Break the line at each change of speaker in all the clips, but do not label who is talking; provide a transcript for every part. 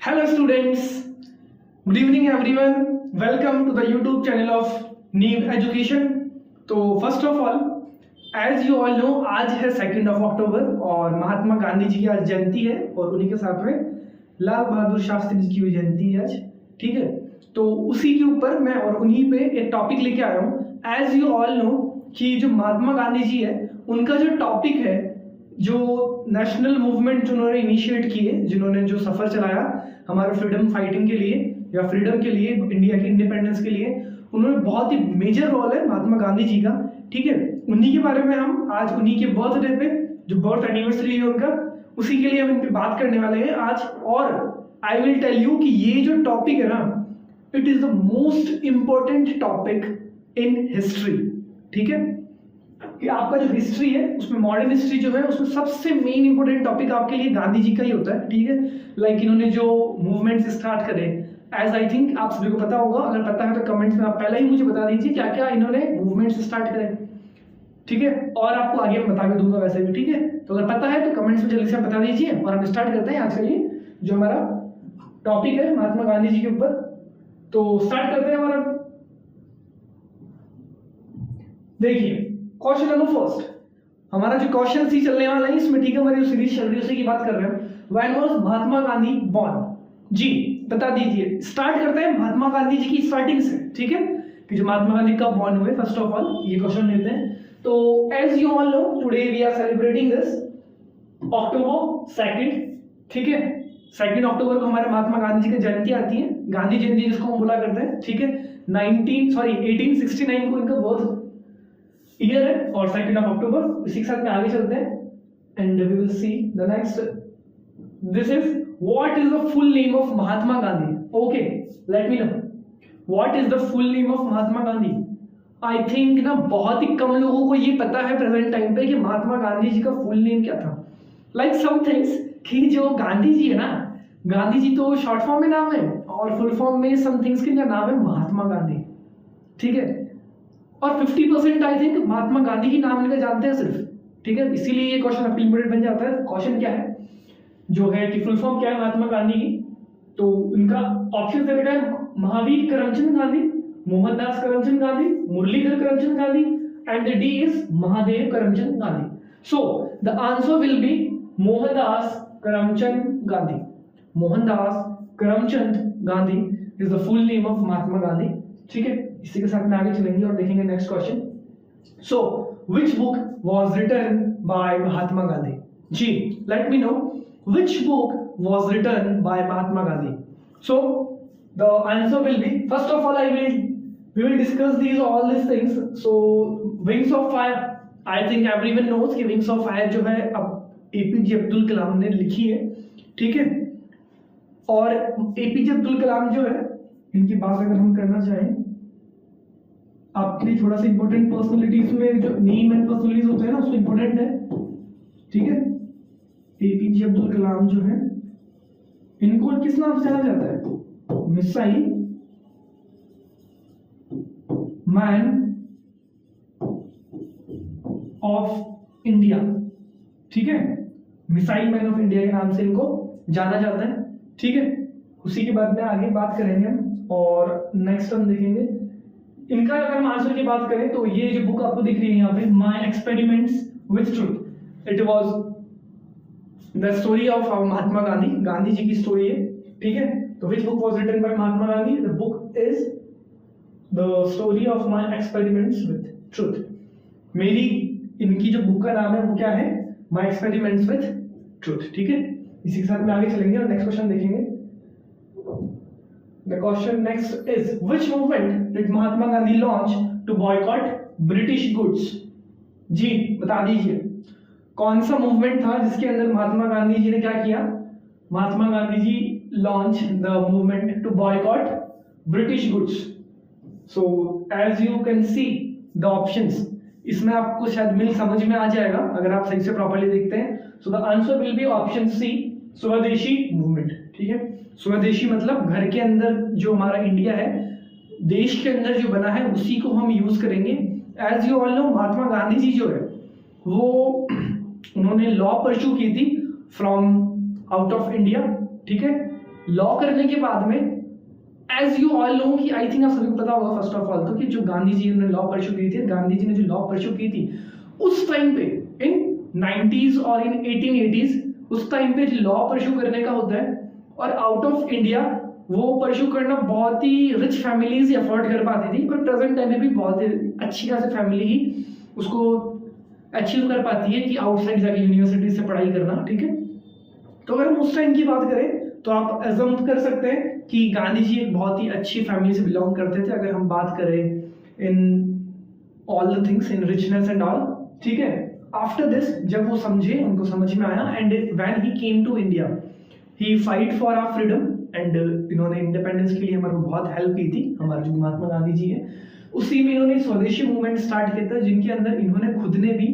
Hello students, good evening everyone. Welcome to the YouTube channel of Neem Education. तो first of all as you all know आज है 2 अक्टूबर और महात्मा गांधी जी की आज जयंती है और उन्हीं के साथ में लाल बहादुर शास्त्री जी की भी जयंती है आज। ठीक है, तो उसी के ऊपर मैं और उन्हीं पे एक टॉपिक लेके आया हूँ। एज यू ऑल नो कि जो महात्मा गांधी जी है उनका जो टॉपिक है, जो नेशनल मूवमेंट जिन्होंने इनिशिएट किए, जिन्होंने जो सफर चलाया हमारे फ्रीडम फाइटिंग के लिए या फ्रीडम के लिए, इंडिया की इंडिपेंडेंस के लिए, उन्होंने बहुत ही मेजर रोल है महात्मा गांधी जी का। ठीक है, उन्हीं के बारे में हम आज उन्हीं के बर्थडे पे, जो बर्थ एनिवर्सरी है उनका, उसी के लिए हम इन पे बात करने वाले हैं आज। और आई विल टेल यू कि ये जो टॉपिक है ना, it is the most important topic in history. ठीक है, कि आपका जो हिस्ट्री है उसमें, मॉडर्न हिस्ट्री जो है उसमें सबसे मेन इंपॉर्टेंट टॉपिक आपके लिए गांधी जी का ही होता है। ठीक है, लाइक इन्होंने जो मूवमेंट्स स्टार्ट करे, एज आई थिंक आप सभी को पता होगा, अगर पता है तो कमेंट्स में आप पहले ही मुझे बता दीजिए क्या क्या इन्होंने मूवमेंट्स स्टार्ट करे। ठीक है, और आपको आगे मैं बता भी दूंगा वैसे भी। ठीक है, तो अगर पता है तो कमेंट्स में जल्दी से आप बता दीजिए और हम स्टार्ट करते हैं आज का ये जो हमारा टॉपिक है महात्मा गांधी जी के ऊपर। तो स्टार्ट करते हैं हमारा। देखिए क्वेश्चन नंबर फर्स्ट, हमारा जो क्वेश्चन सी चलने वाला है इसमें, ठीक है, हमारी जो सीरीज चल रही है उसी की बात कर रहे हैं। When was Mahatma Gandhi born? जी बता दीजिए। स्टार्ट करते हैं महात्मा गांधी जी की स्टार्टिंग से। ठीक है, कि जो महात्मा गांधी कब बोर्न हुए, फर्स्ट ऑफ ऑल ये क्वेश्चन लेते हैं। तो as you all know today we are celebrating this October 2। ठीक है, 2 अक्टूबर को हमारे महात्मा गांधी जी की जयंती आती है, गांधी जयंती जिसको हम बोला करते हैं। ठीक है, 1869 को इनका बर्थ ईयर है और 2 अक्टूबर। इसी के साथ में आगे चलते हैं and we will see the next. This is what is the full name of Mahatma Gandhi? Okay, let me know what is the full name of Mahatma Gandhi. I think ना बहुत ही कम लोगों को ये पता है प्रेजेंट टाइम पे कि महात्मा गांधी जी का फुल नेम क्या था। लाइक सम थिंग्स कि जो गांधी जी है ना, गांधी जी तो शॉर्ट फॉर्म में नाम है और फुल फॉर्म में सम थिंग्स के नाम है महात्मा गांधी। ठीक है, और 50% आई थिंक महात्मा गांधी ही नाम लेकर जानते हैं सिर्फ। ठीक है, इसीलिए ये क्वेश्चन अपनी इंपॉर्टेंट बन जाता है। क्वेश्चन क्या है जो है कि फुल फॉर्म क्या है महात्मा गांधी की, तो इनका ऑप्शन दे रखा है Mahavir Karamchand Gandhi, Mohandas Karamchand Gandhi, Muralidhar Karamchand Gandhi and the D is Mahadev Karamchand Gandhi. So the answer will be Mohandas Karamchand Gandhi. Mohandas Karamchand Gandhi is the full name of Mahatma Gandhi. ठीक है, इसी के साथ में आगे चलेंगे और देखेंगे next question. So which book was written by Mahatma Gandhi? जी let me know which book was written by Mahatma Gandhi. So the answer will be, first of all we will discuss all these things. So wings of fire, I think everyone knows कि wings of fire जो है अब APJ Abdul Kalam ने लिखी है। ठीक है, और एपीजे अब्दुल कलाम जो है, इनकी बात अगर हम करना चाहें, आपके लिए थोड़ा सा इंपॉर्टेंट पर्सनालिटीज में जो नेम एंड पर्सनालिटीज होते हैं ना, उसमें इंपॉर्टेंट है। ठीक है, एपीजे अब्दुल कलाम जो है, इनको किस नाम से जाना जाता है? Missile man of India. ठीक है, मिसाइल मैन ऑफ इंडिया के नाम से इनको जाना जाता है। ठीक है, उसी के बाद में आगे बात करेंगे हम और नेक्स्ट हम देखेंगे इनका। अगर हम आंसर की बात करें तो ये जो बुक आपको दिख रही है यहाँ पे, my experiments with truth, it was the story of Mahatma Gandhi, Gandhi ji की स्टोरी है। ठीक है, तो which book was written by Mahatma Gandhi? The book is the story of my experiments with truth. मेरी इनकी जो बुक का नाम है वो क्या है? My experiments with truth. ठीक है, इसी के साथ में आगे चलेंगे और नेक्स्ट क्वेश्चन देखेंगे। The question next is which movement did Mahatma Gandhi launch to boycott British goods? जी बता दीजिए, कौन सा मूवमेंट था जिसके अंदर महात्मा गांधी जी ने क्या किया? Mahatma Gandhi ji launch the movement to boycott British goods. So as you can see the options, इसमें आपको शायद मिल समझ में आ जाएगा अगर आप सही से प्रॉपर्ली देखते हैं। So the answer will be option C, Swadeshi movement. ठीक है, स्वदेशी मतलब घर के अंदर जो हमारा इंडिया है, देश के अंदर जो बना है उसी को हम यूज करेंगे। एज यू ऑल नो महात्मा गांधी जी जो है वो उन्होंने लॉ परस्यू की थी फ्रॉम आउट ऑफ इंडिया। ठीक है, लॉ करने के बाद में एज यू ऑल नो कि आई थिंक आप सभी को पता होगा फर्स्ट ऑफ ऑल तो कि जो गांधी जी ने लॉ परस्यू की थी, गांधी जी ने जो लॉ परस्यू की थी उस टाइम पे इन 90s और इन 1880s उस टाइम पे लॉ परस्यू करने का होता है और आउट ऑफ इंडिया वो परस्यू करना बहुत ही रिच फैमिलीज ही अफोर्ड कर पाती थी, और प्रेजेंट टाइम में भी बहुत अच्छी खासी फैमिली ही उसको अचीव कर पाती है कि आउटसाइड जाके यूनिवर्सिटी से पढ़ाई करना। ठीक है, तो अगर हम उस टाइम की बात करें तो आप एज्यूम कर सकते हैं कि गांधी जी एक बहुत ही अच्छी फैमिली से बिलोंग करते थे, अगर हम बात करें in all the things, in richness and all. ठीक है, आफ्टर दिस जब वो समझे, उनको समझ में आया and when he came to India he fight for our freedom and इन्होंने इंडिपेंडेंस के लिए हमारे को बहुत हेल्प की थी। हमारे जो महात्मा गांधी जी है उसी में इन्होंने स्वदेशी मूवमेंट स्टार्ट किया था, जिनके अंदर इन्होंने खुद ने भी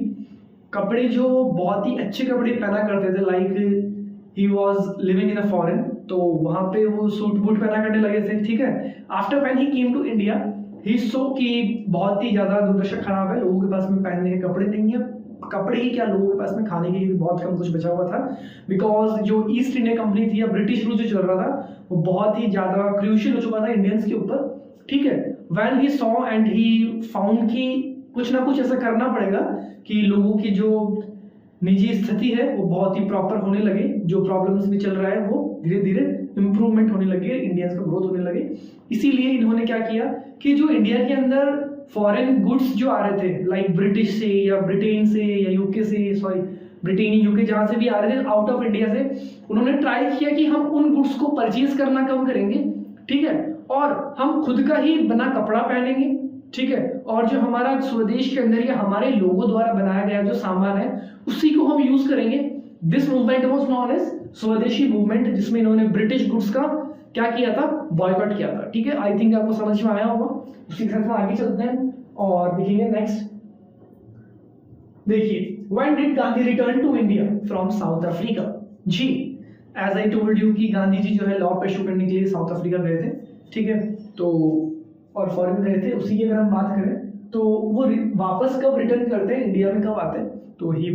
कपड़े जो बहुत ही अच्छे कपड़े पहना करते थे, like he was living in a foreign, तो वहां पे वो सूट बूट पहना करने लगे थे। ठीक है, after when he came to India he so कि बहुत ही ज्यादा दुर्दशा खराब है, लोगों के पास में पहनने के कपड़े नहीं है, कपड़े ही क्या लोगों के पास में खाने के लिए भी बहुत कम कुछ बचा हुआ था, बिकॉज जो ईस्ट इंडिया कंपनी थी या ब्रिटिश रूल जो चल रहा था वो बहुत ही ज्यादा क्रूशियल हो चुका था इंडियंस के ऊपर। ठीक है, when he saw and he found कि कुछ ना कुछ ऐसा करना पड़ेगा कि लोगों की जो निजी स्थिति है वो बहुत ही प्रॉपर होने लगे, जो प्रॉब्लम्स भी चल रहा है वो धीरे धीरे इंप्रूवमेंट होने लगे, इंडियंस का ग्रोथ होने लगे। इसीलिए इन्होंने क्या किया कि जो इंडिया के अंदर फॉरेन गुड्स जो आ रहे थे, लाइक ब्रिटिश से या ब्रिटेन से या यूके से, सॉरी ब्रिटेन यूके जहां से भी आ रहे थे आउट ऑफ इंडिया से, उन्होंने ट्राई किया कि हम उन गुड्स को परचेज करना कम करेंगे। ठीक है, और हम खुद का ही बना कपड़ा पहनेंगे। ठीक है, और जो हमारा स्वदेश के अंदर या हमारे लोगों द्वारा बनाया गया जो सामान है उसी को हम यूज करेंगे। This movement was known as Swadeshi movement, जिसमें इन्होंने ब्रिटिश गुड्स का क्या किया था, बॉयकॉट किया था। ठीक है, आई थिंक आपको समझ में आया होगा। उसी के साथ में आगे चलते हैं और देखेंगे नेक्स्ट। देखिए, when did Gandhi return to India from South Africa? जी, एज आई टोल्ड यू कि गांधी जी जो है लॉ परस्यू करने के लिए साउथ अफ्रीका गए थे। ठीक है, तो और फॉरेन गए थे। उसी की अगर हम बात करें तो वो वापस कब रिटर्न करते हैं, इंडिया में कब आते हैं? तो he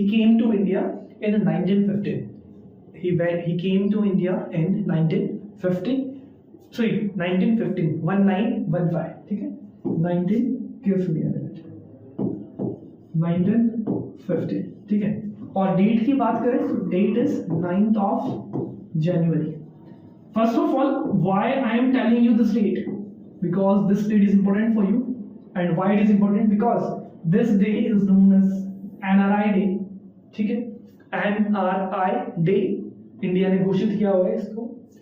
came to India in 1915. He came to India in 1915. 1915. ठीक है, 1915। ठीक है, और डेट की बात करें तो date is 9th of January. First of all, why I am telling you this date? Because this date is important for you. And why it is important? Because this day is known as NRI day. ठीक है, NRI day India ने घोषित किया हुआ है, इसको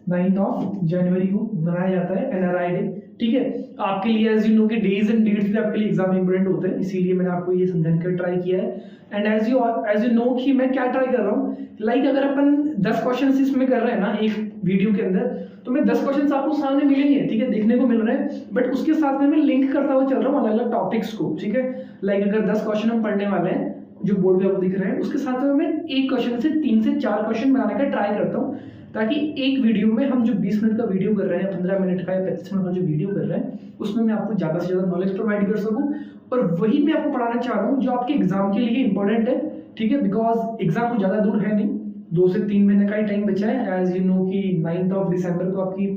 9th of January को मनाया जाता है NRI डे। ठीक है, आपके लिए एज यू नो कि डेज एंड डेट्स भी आपके लिए एग्जाम इंपोर्टेंट होते हैं, इसीलिए मैंने आपको ये समझाने का ट्राई किया है। एंड एज यू नो कि मैं क्या ट्राई कर रहा हूँ, लाइक अगर अपन 10 क्वेश्चन इसमें कर रहे हैं ना एक वीडियो के अंदर, तो मैं 10 क्वेश्चन आपको सामने मिलेंगे, ठीक है, देखने को मिल रहे हैं, बट उसके साथ में मैं लिंक करता हुआ चल रहा हूँ अलग अलग टॉपिक्स को। ठीक है, लाइक अगर 10 क्वेश्चन हम पढ़ने वाले हैं जो बोर्ड पे आपको दिख रहे हैं, उसके साथ में मैं एक क्वेश्चन से 3 से 4 क्वेश्चन बनाने का ट्राई करता हूँ, ताकि एक वीडियो में हम जो 20 मिनट का वीडियो कर रहे हैं, 15 मिनट का या 25 मिनट का जो वीडियो कर रहे हैं, उसमें मैं आपको ज़्यादा से ज़्यादा नॉलेज प्रोवाइड कर सकूँ, और वही मैं आपको पढ़ाना चाह रहा हूँ जो आपके एग्जाम के लिए इंपॉर्टेंट है। ठीक है, बिकॉज एग्जाम को ज़्यादा दूर है नहीं, 2 से 3 महीने का ही टाइम बचा है। एज यू नो कि 9th of December को आपकी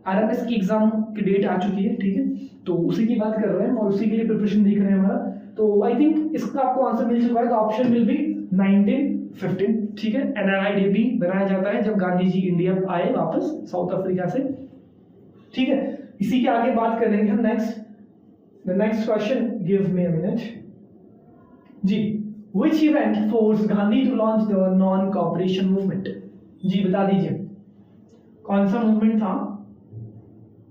RMS की एग्जाम की डेट आ चुकी है। ठीक है, तो उसी की बात कर रहे हैं और उसी के लिए प्रिपरेशन देख रहे हैं हमारा, तो आई थिंक इसका आपको आंसर मिल चुका है। तो ऑप्शन विल बी 1915। ठीक है, NRI डे भी बनाया जाता है जब गांधी जी इंडिया आए वापस साउथ अफ्रीका से। ठीक है, इसी के आगे बात करेंगे हम next. The next question, give me a minute जी। Which event forced Gandhi to launch the non-cooperation movement? जी बता दीजिए, कौन सा मूवमेंट था?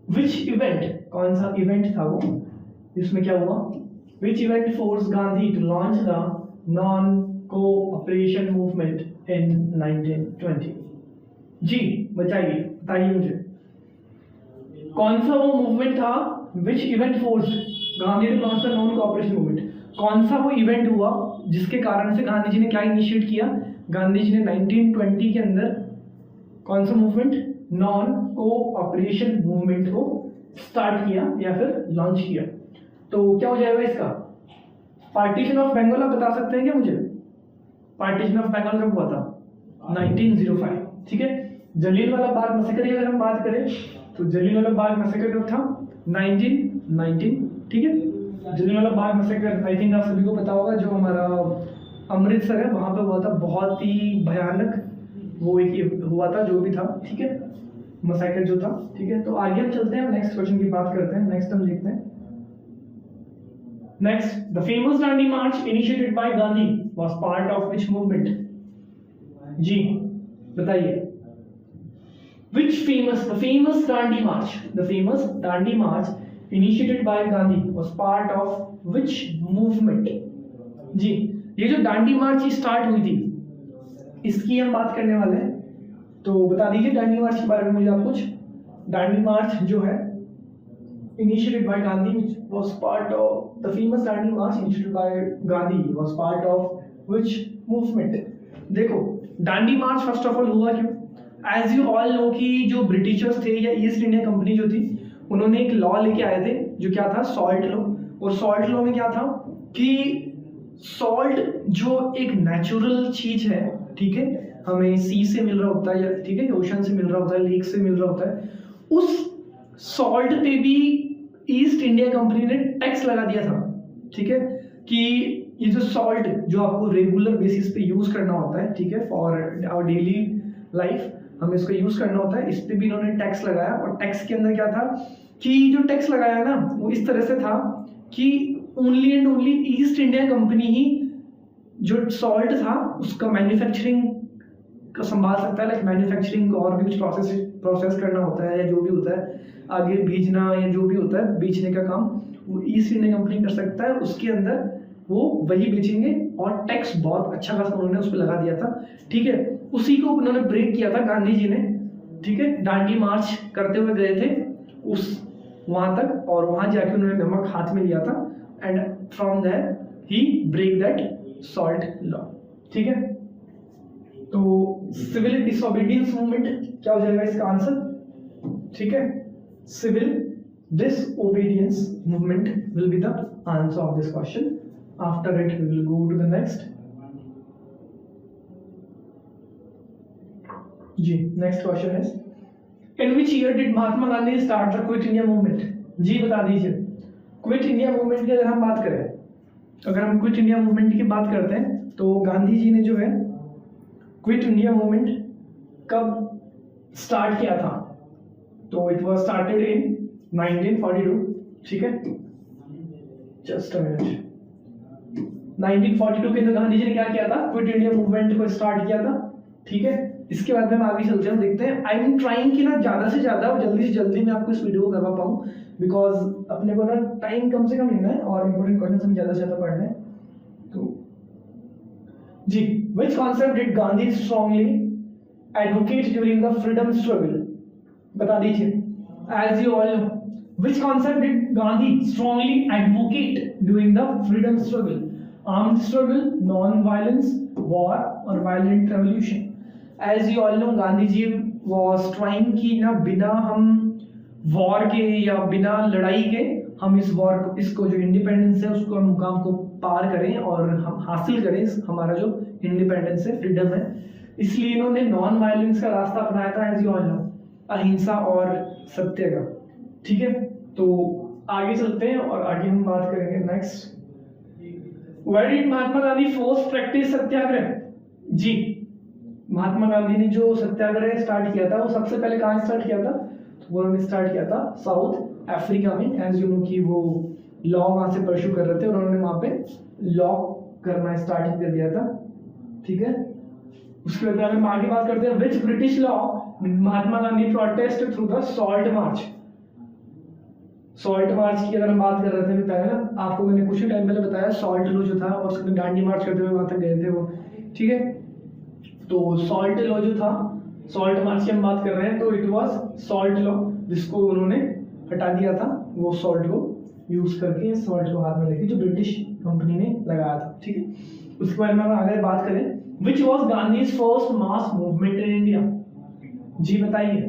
Which event, कौन सा इवेंट था वो, इसमें क्या हुआ? Which event forced Gandhi to launch the non-cooperation movement in 1920? जी बताइए मुझे, कौन सा वो मूवमेंट था? Which event forced Gandhi to launch the non-cooperation movement? कौन सा वो इवेंट हुआ जिसके कारण से गांधी जी ने क्या इनिशिएट किया? गांधी जी ने 1920 के अंदर कौन सा मूवमेंट, नॉन कोऑपरेशन मूवमेंट को स्टार्ट किया या फिर लॉन्च किया। तो क्या हो जाएगा इसका? Partition of Bengal. आप बता सकते हैं क्या मुझे? पार्टीशन ऑफ बंगाल कब हुआ था? 1905। ठीक है, जलियांवाला बाग मैसेकर की अगर हम बात करें तो जलियांवाला बाग मैसेकर कब था? 1919, ठीक है। Jallianwala Bagh massacre I think आप सभी को पता होगा, जो हमारा अमृतसर है वहाँ पे हुआ था, बहुत ही भयानक वो एक हुआ था जो भी था, ठीक है, मैसेकर जो था, ठीक है। तो आगे हम चलते हैं, नेक्स्ट क्वेश्चन की बात करते हैं। नेक्स्ट हम देखते हैं, next, the famous Dandi march initiated by Gandhi was part of which movement? जी बताइए, which the famous Dandi March initiated by Gandhi was part of which movement? जी, ये जो दांडी मार्च स्टार्ट हुई थी इसकी हम बात करने वाले हैं, तो बता दीजिए दांडी मार्च के बारे में मुझे आप कुछ। दांडी मार्च जो है initiated by Gandhi which was part of the famous Dandi March initiated by Gandhi was part of which movement? देखो, Dandi March first of all हुआ क्यों? एज यू ऑल नो कि जो ब्रिटिशर्स थे या ईस्ट इंडिया कंपनी जो थी, उन्होंने एक लॉ लेके आए थे जो क्या था? Salt law. और सॉल्ट लॉ में क्या था कि सॉल्ट जो एक नेचुरल चीज है, ठीक है, हमें सी से मिल रहा होता है, या ठीक है ओशन से मिल रहा होता है, लेक से मिल रहा होता है, उस सॉल्ट पे भी ईस्ट इंडिया कंपनी ने टैक्स लगा दिया था, ठीक है, कि ये जो सॉल्ट जो आपको रेगुलर बेसिस पे यूज करना होता है, ठीक है, फॉर आवर डेली लाइफ हमें इसको यूज करना होता है, इस पे भी इन्होंने टैक्स लगाया। और टैक्स के अंदर क्या था कि जो टैक्स लगाया ना वो इस तरह से था कि only and only East India Company ही जो सॉल्ट था उसका मैन्युफैक्चरिंग का संभाल सकता है, लाइक मैन्युफैक्चरिंग और भी कुछ प्रोसेस करना होता है या जो भी होता है, आगे भेजना या जो भी होता है बेचने का काम वो ईस्ट इंडिया कंपनी कर सकता है। उसके अंदर वो वही बेचेंगे और टैक्स बहुत अच्छा खासा उन्होंने उस पर लगा दिया था, ठीक है। उसी को उन्होंने ब्रेक किया था गांधी जी ने, ठीक है, दांडी मार्च करते हुए गए थे उस वहां तक, और वहां जाके उन्होंने नमक हाथ में लिया था, and from there he break that salt law, ठीक है। तो सिविल डिसोबीडियंस मूवमेंट क्या हो जाएगा इसका आंसर? ठीक है, civil disobedience movement will be the answer of this question. After it we will go to the next. जी, next question is, in which year did Mahatma Gandhi start the Quit India movement? जी बता दीजिए। Quit India movement की अगर हम बात करें, अगर हम क्विट इंडिया मूवमेंट की बात करते हैं तो गांधी जी ने जो है क्विट इंडिया मूवमेंट कब स्टार्ट किया था? तो इट वाज स्टार्टेड इन 1942, ठीक है, जस्ट अ मिनट। 1942 के अंदर गांधी जी ने क्या किया था? क्विट इंडिया मूवमेंट को स्टार्ट किया था, ठीक है। इसके बाद में हम आगे चलते हैं, देखते हैं। आई एम ट्राइंग कि ना ज्यादा से ज्यादा और जल्दी से जल्दी मैं आपको इस वीडियो को करवा पाऊँ, बिकॉज अपने को ना टाइम कम से कम लेना है और इंपॉर्टेंट क्वेश्चन हमें ज्यादा से ज्यादा पढ़ना है। तो जी, which concept did Gandhi strongly advocate during the freedom struggle? बता दीजिए। As you all know, which concept did Gandhi strongly advocate during the freedom struggle? Armed struggle, non-violence, war or violent revolution? As you all know, Gandhi ji was trying कि ना बिना हम war के या बिना लड़ाई के हम इस वॉर को, इसको जो इंडिपेंडेंस है उसको हम मुकाम को पार करें और हम हासिल करें हमारा जो इंडिपेंडेंस है, फ्रीडम है। इसलिए इन्होंने नॉन वायलेंस का रास्ता अपनाया था, एज यू ऑल नो, अहिंसा और सत्य का, ठीक है। तो आगे चलते हैं और आगे हम बात करेंगे next. Where did Mahatma Gandhi first practice satyagraha? जी, महात्मा गांधी ने जो सत्याग्रह स्टार्ट किया था वो सबसे पहले कहाँ स्टार्ट किया था? तो उन्होंने स्टार्ट किया था साउथ अफ्रीका में, एज यू नो कि वो लॉ वहां से परस्यू कर रहे थे और उन्होंने वहां पे लॉ करना स्टार्ट कर दिया था, ठीक है। उसके बाद हम आगे बात करते हैं, विच British law Mahatma Gandhi protest through the salt march? Salt march की अगर हम बात कर रहे थे पहले ना, आपको मैंने कुछ ही टाइम पहले बताया सॉल्ट लॉ जो था और उसके दांडी मार्च करते हुए वहां तक गए थे वो, ठीक है। तो सॉल्ट लॉ जो था, सॉल्ट मार्च की हम बात कर रहे हैं, तो इट वाज सॉल्ट लॉ जिसको उन्होंने हटा दिया था, वो सॉल्ट को यूज करके सॉल्ट को हाथ में लेके जो ब्रिटिश कंपनी ने लगाया था, ठीक है। उसके बारे में अगर बात करें, which was Gandhi's first mass movement in India? जी बताइए,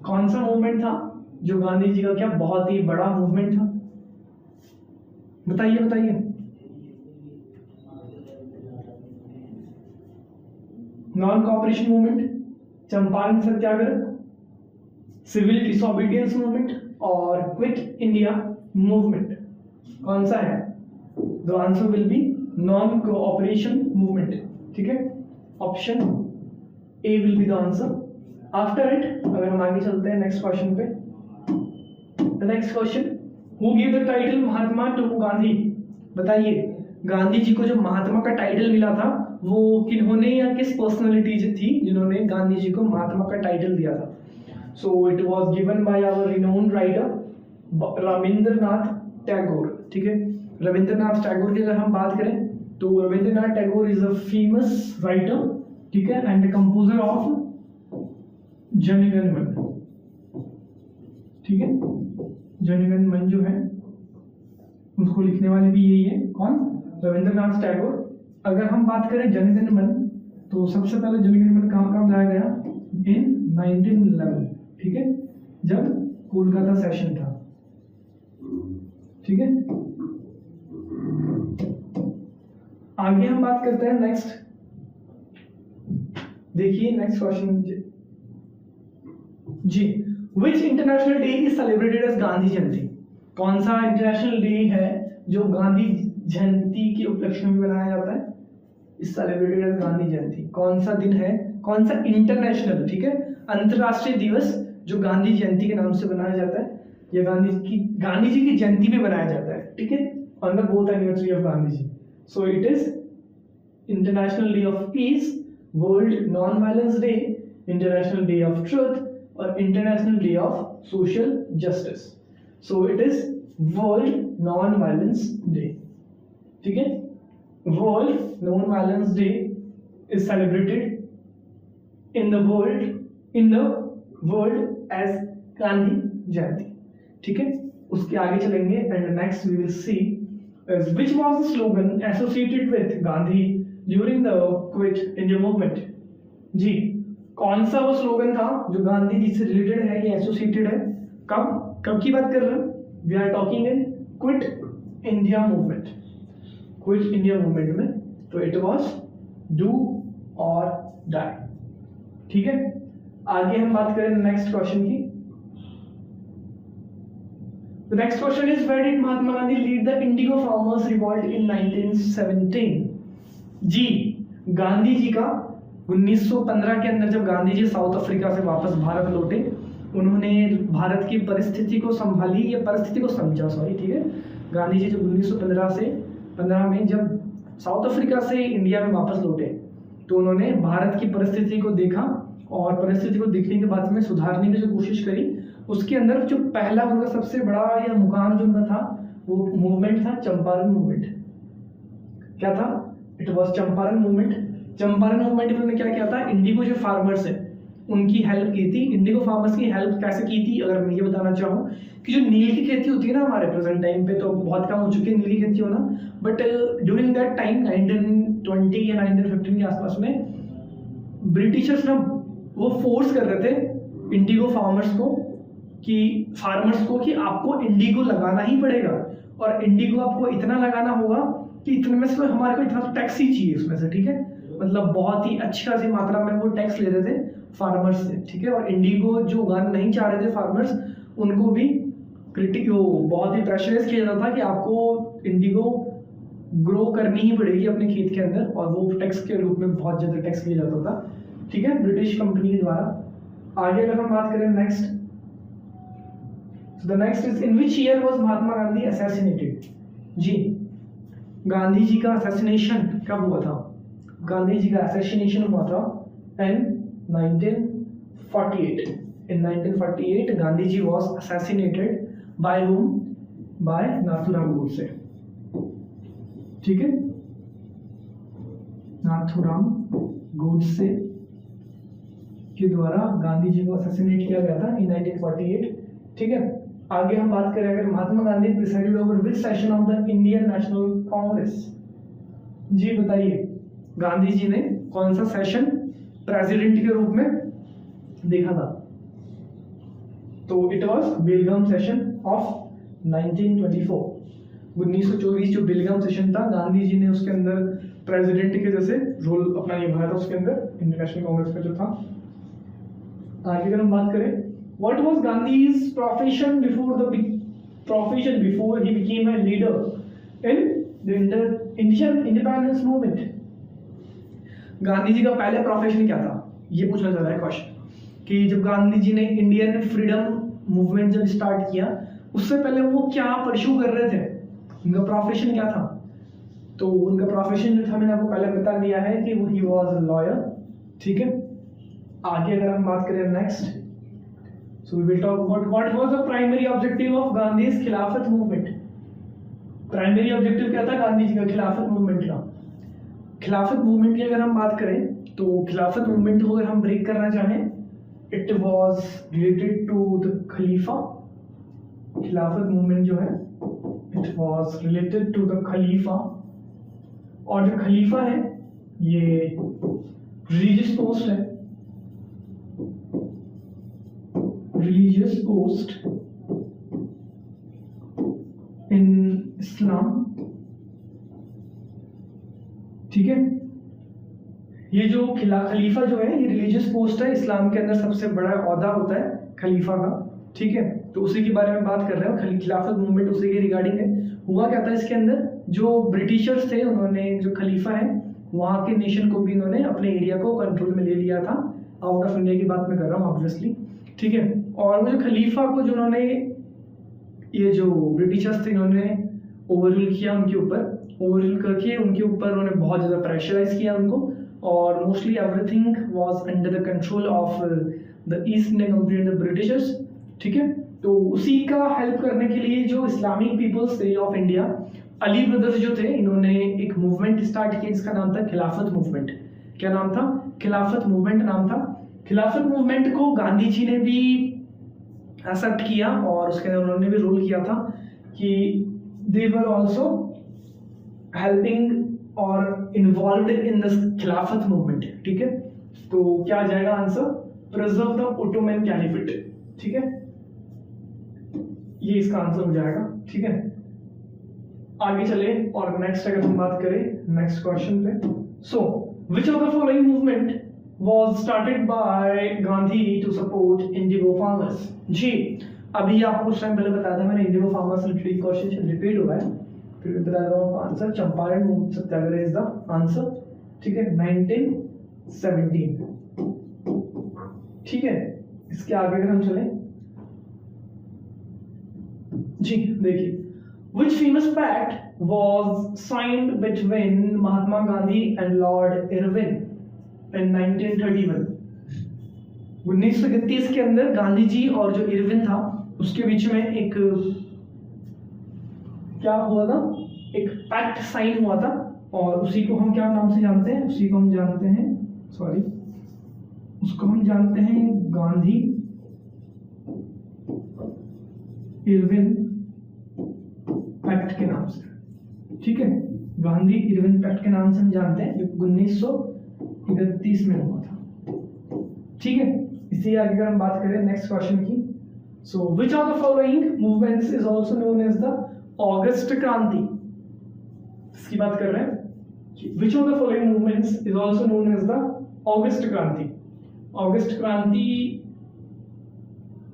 कौन सा मूवमेंट था जो गांधी जी का क्या बहुत ही बड़ा मूवमेंट था? बताइए बताइए। Non cooperation movement, Champaran Satyagraha, civil disobedience movement और क्विट इंडिया मूवमेंट। कौन सा है? The answer will be non cooperation movement. ठीक है, option A will be the answer. After it अगर हम आगे चलते हैं नेक्स्ट क्वेश्चन पे, the next question, who give the title Mahatma to Gandhi? बताइए, गांधी जी को जो महात्मा का टाइटल मिला था वो किन्होंने या किस पर्सनालिटी थी जिन्होंने गांधी जी को महात्मा का टाइटल दिया था? So it was given by our renowned writer Rabindranath Tagore. ठीक है, रविंद्रनाथ टैगोर की अगर हम बात करें तो Rabindranath Tagore is a famous writer, ठीक है, and composer of Jana Gana मन। ठीक है, जन गण मन जो है उसको लिखने वाले भी यही है, कौन? रविंद्रनाथ टैगोर। अगर हम बात करें जन गण मन तो सबसे पहले जन गण मन कहाँ लाया गया? इन 1911। ठीक है, जब कोलकाता सेशन था। ठीक है, आगे हम बात करते हैं नेक्स्ट। देखिए नेक्स्ट क्वेश्चन जी, which international day is celebrated as Gandhi Jayanti? कौन सा इंटरनेशनल डे है जो गांधी जयंती के उपलक्ष्य में मनाया जाता है? Is celebrated as Gandhi Jayanti. कौन सा दिन है, कौन सा इंटरनेशनल, ठीक है, अंतरराष्ट्रीय दिवस जो गांधी जयंती के नाम से बनाया जाता है या गांधी जी की जयंती पे बनाया जाता है? ठीक है, on the birth anniversary of Gandhi ji. So it is international day of peace, world non violence day, international day of truth और international day of social justice. So it is world non violence day. ठीक है, world non violence day is celebrated in the world as Gandhi Jayanti. ठीक है, उसके आगे चलेंगे and next we will see which was the slogan associated with Gandhi during the Quit India movement? जी, कौन सा वो स्लोगन था जो गांधी जी से रिलेटेड है या एसोसिएटेड है? कब की बात कर रहे हैं? We are talking in Quit India movement. Quit India movement में तो इट वाज डू और डाई। ठीक है, आगे हम बात करें नेक्स्ट क्वेश्चन की। The next question is, where did Mahatma Gandhi lead the Indigo Farmers Revolt in 1917? जी, गांधी जी का 1915 के अंदर जब गांधी जी साउथ अफ्रीका से वापस भारत लौटे, उन्होंने भारत की परिस्थिति को संभाली या परिस्थिति को समझा, सॉरी, ठीक है। गांधी जी जब 1915 में जब साउथ अफ्रीका से इंडिया में वापस लौटे तो उन्होंने भारत की परिस्थिति को देखा और परिस्थिति को देखने के बाद में सुधारने की जो कोशिश करी, उसके अंदर जो पहला उनका सबसे बड़ा या मुकाम जो उनका था वो मूवमेंट था चंपारण मूवमेंट। क्या था? It was Champaran movement. Champaran movement में उन्होंने क्या किया था? इंडिगो जो फार्मर्स है उनकी हेल्प की थी। इंडिगो फार्मर्स की हेल्प कैसे की थी अगर मैं ये बताना चाहूँ कि जो नील की खेती होती है ना हमारे प्रेजेंट टाइम पे तो बहुत कम हो चुकी है नील की खेती होना, बट ड्यूरिंग दैट टाइम 1920 या 1915 के आसपास में ब्रिटिशर्स ना वो फोर्स कर रहे थे इंडिगो फार्मर्स को कि आपको इंडिगो लगाना ही पड़ेगा और इंडिगो आपको इतना लगाना होगा कि इतने में से हमारे को इतना टैक्स ही चाहिए उसमें से। ठीक है, मतलब बहुत ही अच्छी खासी मात्रा में वो टैक्स ले रहे थे फार्मर्स से। ठीक है, और इंडिगो जो उगाना नहीं चाह रहे थे फार्मर्स उनको भी बहुत ही प्रेशराइज किया जाता था कि आपको इंडिगो ग्रो करनी ही पड़ेगी अपने खेत के अंदर और वो टैक्स के रूप में बहुत ज़्यादा टैक्स लिया जाता था। ठीक है, ब्रिटिश कंपनी के द्वारा। आगे अगर हम बात करें next, so the next is in which year was Mahatma Gandhi assassinated? जी, गांधी जी का assassination कब हुआ था? गांधी जी का assassination हुआ था in 1948. In 1948 Gandhi ji was assassinated by whom? By Nathuram Godse. ठीक है, नाथूराम गोडसे के द्वारा गांधी जी को असैसिनेट किया गया था इन 1948। ठीक है, आगे हम बात करें अगर Mahatma Gandhi presided over which session of the Indian National Congress? जी बताइए, गांधी जी ने कौन सा सेशन प्रेसिडेंट के रूप में देखा था? तो it was Belgaum session of 1924। 1924 जो बेलगाम सेशन था गांधी जी ने उसके अंदर प्रेसिडेंट के जैसे रोल अपना निभाया था उसके अंदर इंटरनेशनल कांग्रेस का जो था। आगे अगर हम बात करें, what was Gandhi's profession before he became a leader in the Indian independence movement? Gandhi ji का पहले प्रोफेशन क्या था, ये पूछना चाह रहा है क्वेश्चन, कि जब गांधी जी ने इंडियन फ्रीडम मूवमेंट जब स्टार्ट किया उससे पहले वो क्या परस्यू कर रहे थे, उनका प्रोफेशन क्या था? तो उनका प्रोफेशन जो था मैंने आपको पहले बता दिया है कि वो ही वाज अ लॉयर, ठीक है। आगे अगर हम बात करें next, so we will talk about what was the primary objective of Gandhi's Khilafat movement. Primary objective क्या था गांधी जी का खिलाफत मूवमेंट का? खिलाफत मूवमेंट की अगर हम बात करें तो खिलाफत मूवमेंट को अगर हम ब्रेक करना चाहें, it was related to the खलीफा। खिलाफत मूवमेंट जो है it was related to the खलीफा, और जो खलीफा है ये रिलीजियस पोस्ट है, रिलीजियस पोस्ट इन इस्लाम, ठीक है। ये जो खलीफा जो है ये रिलीजियस पोस्ट है, इस्लाम के अंदर सबसे बड़ा ओहदा होता है खलीफा का, ठीक है। तो उसी के बारे में बात कर रहे हो, खिलाफत मूवमेंट उसी के रिगार्डिंग है। हुआ क्या था इसके अंदर, जो ब्रिटिशर्स थे उन्होंने जो खलीफा है वहाँ के नेशन को भी उन्होंने अपने एरिया को कंट्रोल में ले लिया था, आउट ऑफ इंडिया की बात मैं कर रहा हूँ ऑब्वियसली, ठीक है। और वो जो खलीफा को जो उन्होंने, ये जो ब्रिटिशर्स थे इन्होंने ओवररूल किया उनके ऊपर, ओवररूल करके उनके ऊपर उन्होंने बहुत ज़्यादा प्रेशराइज किया उनको, और mostly everything was under the control of the east India company and the Britishers, ठीक है। तो उसी का हेल्प करने के लिए जो इस्लामिक पीपल्स थे ऑफ इंडिया, अली ब्रदर्स जो थे, इन्होंने एक मूवमेंट स्टार्ट किया जिसका नाम था खिलाफत मूवमेंट। क्या नाम था? खिलाफत मूवमेंट नाम था। खिलाफत मूवमेंट को गांधी जी ने भी एक्सेप्ट किया और उसके अंदर उन्होंने भी रूल किया था कि दे वर आल्सो हेल्पिंग और इन्वॉल्व्ड इन द खिलाफत मूवमेंट, ठीक है। तो क्या आ जाएगा answer? Preserve the Ottoman caliphate, ठीक है, ये इसका आंसर हो जाएगा, ठीक है। आगे चले और नेक्स्ट अगर हम बात करें नेक्स्ट क्वेश्चन पे, so which of the following movement was started by Gandhi to support indigo farmers? जी, अभी आपको कुछ टाइम पहले बताया था मैंने, indigo farmers related question repeat हुआ है, फिर बता रहा हूँ answer. Champaran satyagraha is the answer, ठीक है, 1917, ठीक है। इसके आगे अगर हम चलें, जी देखिए, which famous pact was signed between Mahatma Gandhi and Lord Irwin in 1931? 1931 के अंदर गांधी जी और जो इरविन था उसके बीच में एक क्या हुआ था, एक पैक्ट साइन हुआ था, और उसी को हम क्या नाम से जानते हैं? उसी को हम जानते हैं, सॉरी, उसको हम जानते हैं गांधी इरविन पैक्ट के नाम से, ठीक है। गांधी इरविन पैक्ट के नाम से हम जानते हैं, जो 1931 में हुआ था, ठीक है। इसी आगे अगर हम बात करें नेक्स्ट क्वेश्चन की, so which of the following movements is also known as the August Kranti? इसकी बात कर रहे हैं, which of the following movements is also known as the August Kranti? August Kranti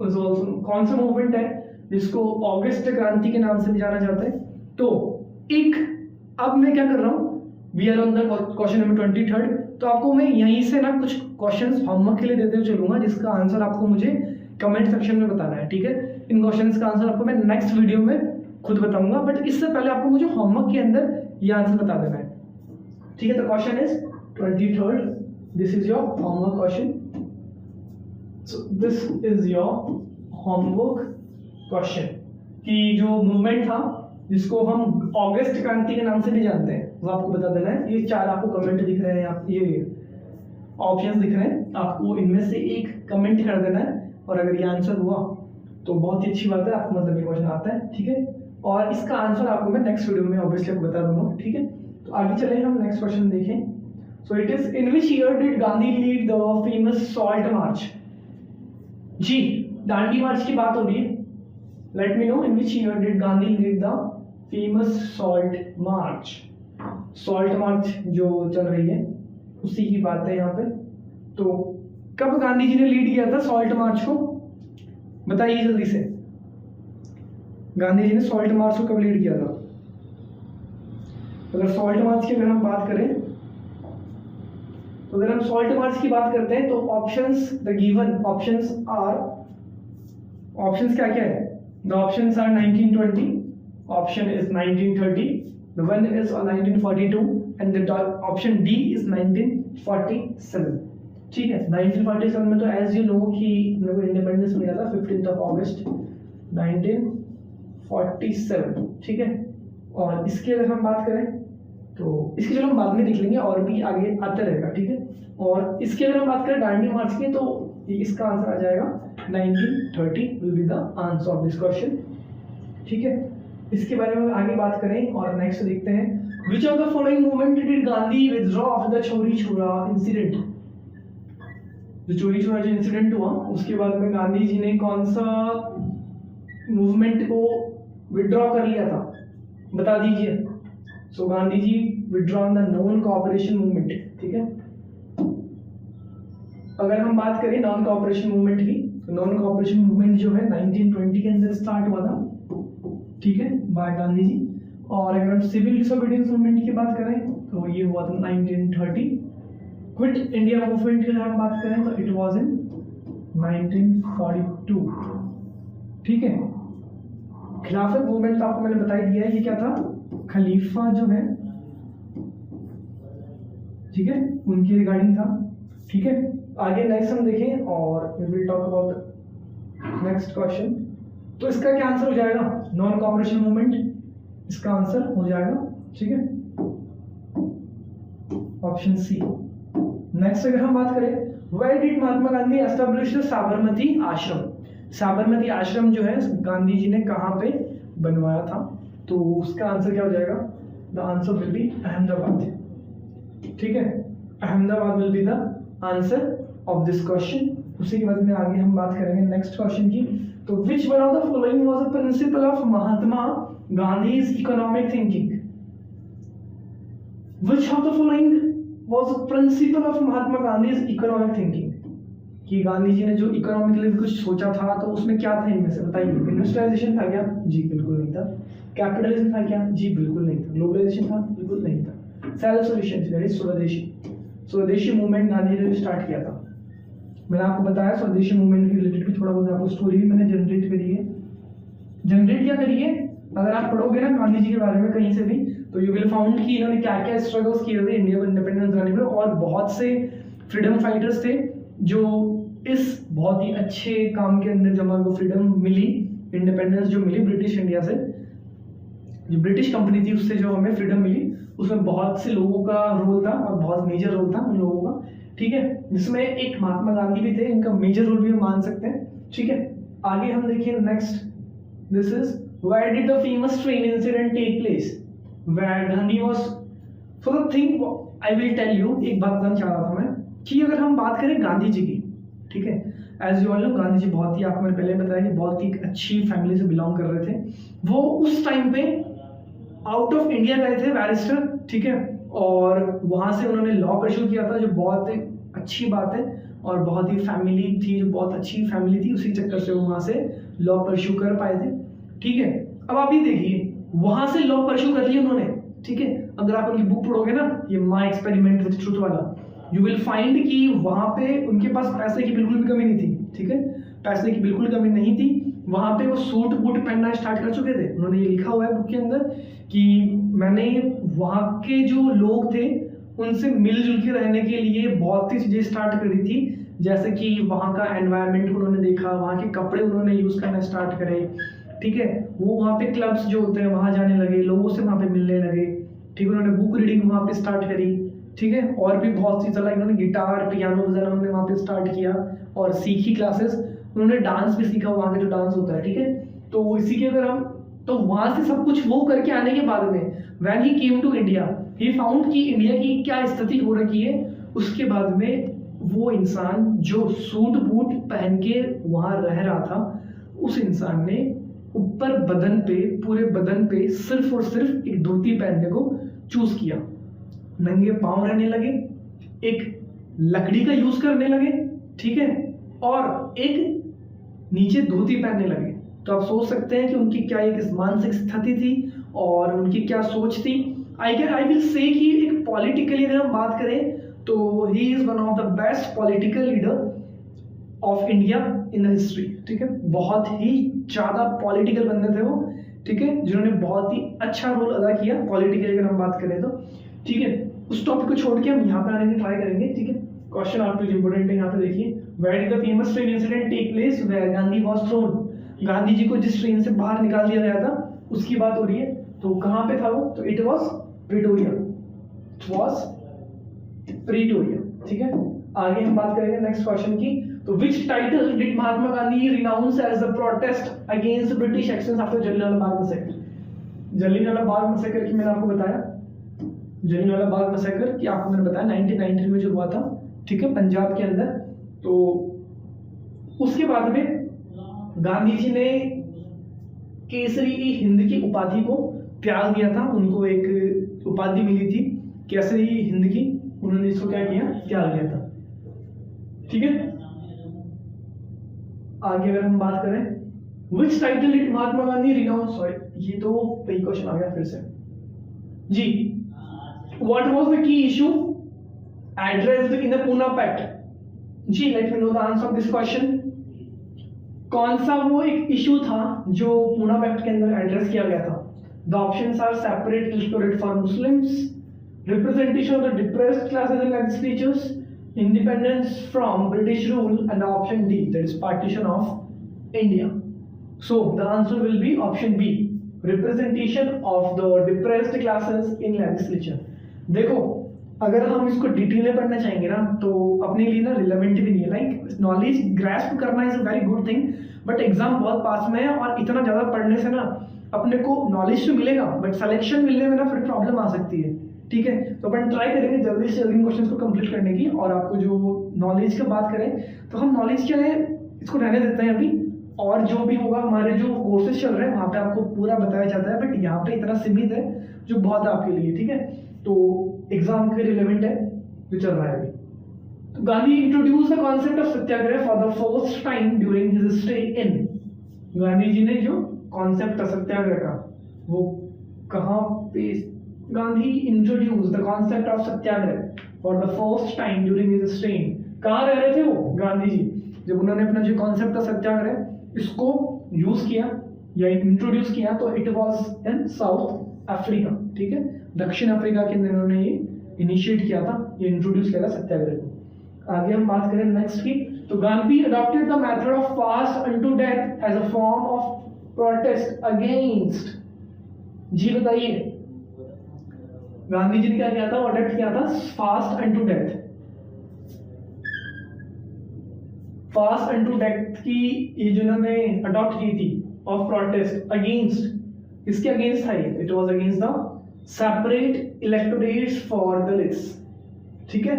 is also, कौन सा मूवमेंट है जिसको ऑगस्ट क्रांति के नाम से भी जाना जाता है? तो एक, अब मैं क्या कर रहा हूं, we are on the question number 23, तो आपको मैं यहीं से ना कुछ क्वेश्चंस होमवर्क के लिए देते हुए चलूंगा, जिसका आंसर आपको मुझे कमेंट सेक्शन में बताना है, ठीक है। इन क्वेश्चंस का आंसर आपको मैं नेक्स्ट वीडियो में खुद बताऊंगा, बट इससे पहले आपको मुझे होमवर्क के अंदर ये आंसर बता देना है, ठीक है। तो question is 23, this is your homework question, so this is your homework question, कि जो मूवमेंट था जिसको हम अगस्त क्रांति के नाम से भी जानते हैं वो आपको बता देना है। ये चार आपको कमेंट दिख रहे हैं, आप ये ऑप्शंस दिख रहे हैं, आपको इनमें से एक कमेंट कर देना है, और अगर ये आंसर हुआ तो बहुत ही अच्छी बात है, आपको मतलब ये क्वेश्चन आता है, ठीक है। और इसका आंसर आपको मैं नेक्स्ट वीडियो में ऑब्वियसली आपको बता दूंगा, ठीक है। तो आगे चले हम नेक्स्ट क्वेश्चन देखें, so it is in which year did Gandhi lead the famous salt march? जी, दांडी मार्च की बात हो रही है। Let me know in which year did Gandhi lead the famous Salt March? Salt March जो चल रही है उसी की बात है यहाँ पे। तो कब गांधी जी ने लीड किया था सॉल्ट मार्च को? बताइए जल्दी से, गांधी जी ने सॉल्ट मार्च को कब लीड किया था? अगर सॉल्ट मार्च की अगर हम बात करें, तो अगर हम सॉल्ट मार्च की बात करते हैं तो options the given options are, options क्या क्या है? The options are 1920, option is 1930, the one is 1942 and the option D is 1947। ठीक है, 1947 में तो एज यू नो कि मेरे को इंडिपेंडेंस मिला था 15 अगस्त 1947। ठीक है, और इसकी अगर हम बात करें तो इसकी चलो हम बाद में देख लेंगे, और भी आगे आते रहेगा। ठीक है, और इसकी अगर हम बात करें दांडी मार्च की, तो इसका आंसर आ जाएगा 1930 will be the answer of this question. ठीक है, इसके बारे में आगे बात करें और नेक्स्ट देखते हैं, which of the following movement did Gandhi withdraw of the चोरी छोरा इंसिडेंट? जो चोरी छोरा जो इंसिडेंट हुआ उसके बाद में गांधी जी ने कौन सा मूवमेंट को विड्रॉ कर लिया था, बता दीजिए। So Gandhi ji withdrawn the non cooperation movement. ठीक है, अगर हम बात करें नॉन कोऑपरेशन मूवमेंट की, तो नॉन कोऑपरेशन मूवमेंट जो है 1920 के अंदर स्टार्ट हुआ था। ठीक है, बाय गांधी जी। और अगर हम सिविल डिसोबीडियंस मूवमेंट की बात करें तो ये हुआ था 1930। क्विट इंडिया मूवमेंट की अगर हम बात करें तो इट वाज इन 1942। ठीक है, खिलाफत मूवमेंट तो आपको मैंने बता ही दिया है, ये क्या था? खलीफा जो है, ठीक है, उनकी रिगार्डिंग था। ठीक है, आगे नेक्स्ट हम देखें और we will talk about next question. तो इसका क्या आंसर हो जाएगा? नॉन कोऑपरेशन मूवमेंट, इसका आंसर हो जाएगा। ठीक है, ऑप्शन सी। नेक्स्ट अगर हम बात करें, where did Mahatma Gandhi establish the Sabarmati आश्रम? साबरमती आश्रम जो है गांधी जी ने कहाँ पे बनवाया था? तो उसका आंसर क्या हो जाएगा? The answer will B Ahmedabad. ठीक है, Ahmedabad will be the answer of this question. उसी के बाद में आगे हम बात करेंगे नेक्स्ट क्वेश्चन की। तो which one of the following was a principle of Mahatma Gandhi's economic thinking? Which of the following was a principle of Mahatma Gandhi's economic thinking? कि गांधी जी ने जो इकोनॉमिक लिए कुछ सोचा था, तो उसमें क्या था इनमें से बताइए? इंडस्ट्रियलाइजेशन था क्या? जी बिल्कुल नहीं था। कैपिटलिज्म था क्या? जी बिल्कुल नहीं था। ग्लोबलाइजेशन था? बिल्कुल नहीं था। सेल्फ सफिशिएंसी दैट इज स्वदेशी मूवमेंट गांधी जी ने स्टार्ट किया था। मैंने आपको बताया स्वदेशी मूवमेंट के रिलेटेड भी थोड़ा बहुत आपको स्टोरी भी मैंने जनरेट करी है। जनरेट क्या करी है? अगर आप पढ़ोगे ना गांधी जी के बारे में कहीं से भी, तो यू विल फाउंड कि इन्होंने क्या क्या स्ट्रगल्स किए थे इंडिया को इंडिपेंडेंस दिलाने में, और बहुत से फ्रीडम फाइटर्स थे जो इस बहुत ही अच्छे काम के अंदर, जब हमको फ्रीडम मिली, इंडिपेंडेंस जो मिली ब्रिटिश इंडिया से, जो ब्रिटिश कंपनी थी उससे जो हमें फ्रीडम मिली, उसमें बहुत से लोगों का रोल था और बहुत मेजर रोल था उन लोगों का। ठीक है, जिसमें एक महात्मा गांधी भी थे, इनका मेजर रोल भी हम मान सकते हैं। ठीक है, आगे हम देखिए next, this is where did the famous train incident take place? Where Gandhi was, so the thing I will tell you, एक बात बताना चाह रहा था मैं कि अगर हम बात करें गांधी जी की, ठीक है, as you all know Gandhi ji बहुत ही, आपको मैंने पहले बताया कि बहुत ही अच्छी फैमिली से बिलोंग कर रहे थे। वो उस टाइम पे आउट ऑफ इंडिया गए थे बैरिस्टर। ठीक है, और वहां से उन्होंने लॉ परस्यू किया था, जो बहुत अच्छी बात है, और बहुत ही फैमिली थी, जो बहुत अच्छी फैमिली थी, उसी चक्कर से वो वहां से लॉ परस्यू कर पाए थे। ठीक है, अब आप ये देखिए, वहां से लॉ परस्यू कर लिया उन्होंने। ठीक है, अगर आप उनकी बुक पढ़ोगे ना, ये माय एक्सपेरिमेंट विद ट्रुथ वाला, यू विल फाइंड कि वहां पे उनके पास पैसे की बिल्कुल भी कमी नहीं थी। ठीक है, पैसे की बिल्कुल कमी नहीं थी। वहां पे वो सूट बूट पहनना स्टार्ट कर चुके थे। उन्होंने ये लिखा हुआ है बुक के अंदर कि मैंने वहां के जो लोग थे उनसे मिलजुल के रहने के लिए बहुत सी चीजें स्टार्ट करी थी, जैसे कि वहाँ का एनवायरनमेंट उन्होंने देखा, वहाँ के कपड़े उन्होंने यूज करना स्टार्ट करे। ठीक है, वो वहाँ पे क्लब्स जो होते हैं वहाँ जाने लगे, लोगों से वहाँ पे मिलने लगे। ठीक है, उन्होंने बुक रीडिंग वहाँ पे स्टार्ट करी। ठीक है, और भी बहुत सी चला, इन्होंने गिटार पियानो बजाना उन्होंने वहाँ पे स्टार्ट किया और सीखी क्लासेस। उन्होंने डांस भी सीखा, वहाँ का जो डांस होता है। ठीक है, तो इसी के अगर हम, तो वहाँ से सब कुछ वो करके आने के बाद में when he came to India, he found कि इंडिया की क्या स्थिति हो रखी है। उसके बाद में वो इंसान जो सूट बूट पहन के वहाँ रह रहा था, उस इंसान ने ऊपर बदन पे, पूरे बदन पे सिर्फ और सिर्फ एक धोती पहनने को चूज किया। नंगे पांव रहने लगे, एक लकड़ी का यूज करने लगे। ठीक है, और एक नीचे धोती पहनने लगे। तो आप सोच सकते हैं कि उनकी क्या एक मानसिक स्थिति थी और उनकी क्या सोच थी। आई विल से कि एक पॉलिटिकली अगर हम बात करें तो he is one of the best political leader of India in the history. ठीक है, बहुत ही ज्यादा पॉलिटिकल बंदे थे वो। ठीक है, जिन्होंने बहुत ही अच्छा रोल अदा किया पॉलिटिकली अगर हम बात करें तो। ठीक है, उस टॉपिक को छोड़ के हम यहाँ पे आने की ट्राई करेंगे। ठीक है, क्वेश्चन आपके लिए इंपॉर्टेंट है, यहाँ पे देखिए, where did the famous train incident take place where Gandhi was thrown. Gandhi ji को जिस ट्रेन से बाहर निकाल दिया गया था उसकी बात हो रही है। तो कहाँ पे था वो? तो it was Pretoria. It was Pretoria. ठीक है, आगे हम बात करेंगे नेक्स्ट क्वेश्चन की। तो which title did Mahatma Gandhi renounce as a protest against British actions after Jallianwala Bagh massacre. Jallianwala Bagh massacre की मैंने आपको बताया, जलियांवाला बाग मैसेकर की आपको मैंने बताया 1919 में जो हुआ था। ठीक है, पंजाब के अंदर। तो उसके बाद में गांधी जी ने केसरी-ए-हिंद की उपाधि को त्याग दिया था। उनको एक उपाधि मिली थी केसरी-ए-हिंद की, उन्होंने इसको क्या किया? त्याग दिया था। ठीक है, आगे अगर हम बात करें, which title did Mahatma Gandhi renounce, sorry ये तो वही क्वेश्चन आ गया फिर से जी। What was the key issue addressed in the Poona pact? जी, let me know the answer of this question. कौन सा वो एक इशू था जो पूना पैक्ट के अंदर एड्रेस किया गया था? The options are separate electorate for Muslims, representation of the depressed classes in legislatures, independence from British rule, and the option D, that is partition of India. So the answer will be option B, representation of the depressed classes in legislature. देखो, अगर हम इसको detail में पढ़ना चाहेंगे ना तो अपने लिए ना रिलेवेंट भी नहीं है। लाइक नॉलेज ग्रैस्प करना is a very good thing, but exam बहुत पास में है और इतना ज्यादा पढ़ने से ना अपने को नॉलेज तो मिलेगा बट सिलेक्शन मिलने में ना फिर प्रॉब्लम आ सकती है। ठीक है, तो अपन ट्राई करेंगे जल्दी से जल्दी क्वेश्चंस को कंप्लीट करने की। और आपको जो नॉलेज की बात करें तो हम नॉलेज के लिए इसको रहने देते हैं अभी, और जो भी होगा हमारे जो कोर्सेज चल रहे हैं वहाँ पे आपको पूरा बताया जाता है, बट यहाँ पे इतना सीमित है जो बहुत है आपके लिए। ठीक है, तो एग्जाम के रिलेवेंट है जो चल रहा है अभी। तो Gandhi introduce the concept of satyagraha for the first time during his stay in. Gandhi ji ने जो कॉन्सेप्ट था सत्याग्रह का वो कहाँ पे? Gandhi introduce the concept of satyagraha for the first time during his stay in. कहाँ रह रहे थे वो गांधी जी जब उन्होंने अपना जो कॉन्सेप्ट था सत्याग्रह इसको यूज किया या इंट्रोड्यूस किया? तो it was in south Africa. ठीक है, दक्षिण अफ्रीका के अंदर उन्होंने ये इनिशिएट किया था, ये इंट्रोड्यूस किया था सत्याग्रह को। आगे हम बात करें नेक्स्ट की। तो Gandhi adopted the method of fast unto death as a form of protest against. जी बताइए, गांधी जी ने क्या किया था? अडॉप्ट किया था fast unto death. Fast unto death की ये जो इन्होंने अडॉप्ट की थी ऑफ प्रोटेस्ट अगेंस्ट, इसके अगेंस्ट था ये। It was against the separate electorates for Dalits. ठीक है,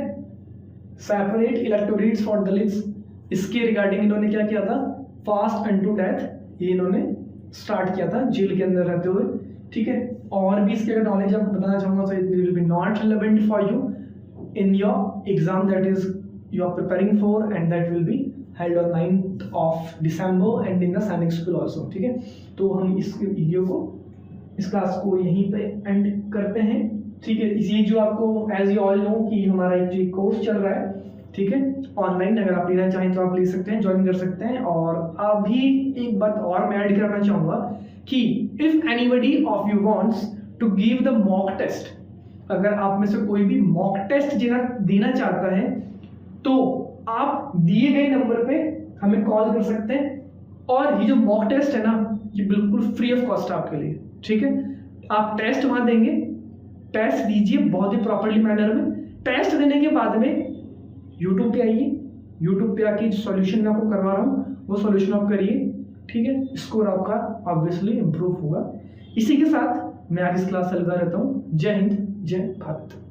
सेपरेट इलेक्टोरेट्स फॉर दलित्स, इसके रिगार्डिंग इन्होंने क्या किया था? फास्ट अनटू डेथ ये इन्होंने स्टार्ट किया था जेल के अंदर रहते हुए। ठीक है, और भी इसके अगर नॉलेज आपको बताना चाहूंगा तो it will be not relevant for you in your exam that is you are preparing for, and that will be held on 9th of December and in the Sainik school also। ठीक है, तो हम इस video को, इस class को यहीं पे एंड करते हैं। ठीक है, ये जो आपको एज यू ऑल नो कि हमारा एक जो कोर्स चल रहा है, ठीक है, ऑनलाइन, अगर आप लेना चाहें तो आप ले सकते हैं, ज्वाइन कर सकते हैं। और अभी एक बात और मैं ऐड करना चाहूँगा कि if anybody of you wants to give the mock test, अगर आप में से कोई भी मॉक टेस्ट देना चाहता है तो आप दिए गए नंबर पे हमें कॉल कर सकते हैं। और ये जो मॉक टेस्ट है ना ये बिल्कुल फ्री ऑफ कॉस्ट है आपके लिए। ठीक है, आप टेस्ट वहां देंगे, टेस्ट दीजिए बहुत ही प्रॉपर्ली मैनर में। टेस्ट देने के बाद में यूट्यूब पे आइए, यूट्यूब पे आके जो सॉल्यूशन मैं आपको करवा रहा हूँ वो सॉल्यूशन आप करिए। ठीक है, स्कोर आपका ऑब्वियसली इंप्रूव होगा। इसी के साथ मैं आज इस क्लास से अलविदा रहता हूँ। जय हिंद, जय भारत।